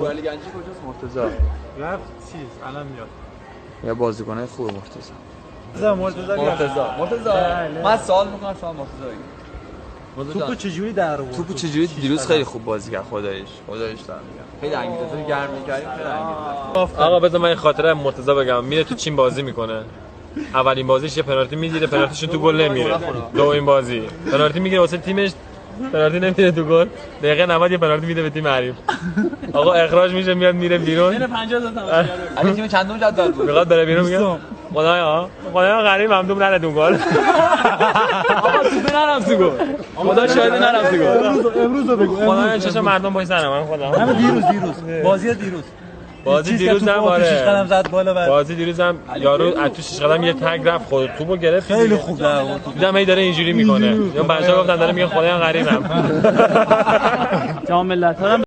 علی گنجی کجاست مرتضی؟ رفت چیز الان میاد. یا بازیکنای خوب مرتضی. مرتضی من سوال میکنم شما مرتضی توپو چجوری در آورد؟ توپو چجوری دیروز خیلی خوب بازی کرد خداییش دارم میگم. خیلی انگیزه رو گرم می‌کردیم خیلی انگیزه. آقا بذار من این خاطره مرتضی بگم. میره تو چین بازی میکنه. اولین بازیش یه پنالتی میگیره، پنالتیشو تو گل نمیره. دومین بازی پنالتی میگیره واسه تیمش، پنالتی نمیره تو گل. دقیقه 90 یه پنالتی میده به تیم حریف. آقا اخراج میشه میاد میره بیرون. این 50 تا تماشاگر. علی تیم چندم جدول بود؟ میخواد بره بیرون میگه خدایا غریب ممدوم نره تو گل. آقا توپ نرفت تو گل. خدا شاهد نرفت تو گل. امروز رو بگو. خدایا چشم مردم پشت سر من خدا. همه دیروز بازی دیروز هم آره. 6 قدم آره. زد بالا بعد. بازی دیروز هم یارو از تو 6 قدم یه تگ رفت خود توپو گرفت. خیلی خوب در آورد. دیدم هی داره اینجوری میکنه. یا بچه‌ها گفتن داره میگه خدایا غریبم. جام ملت‌ها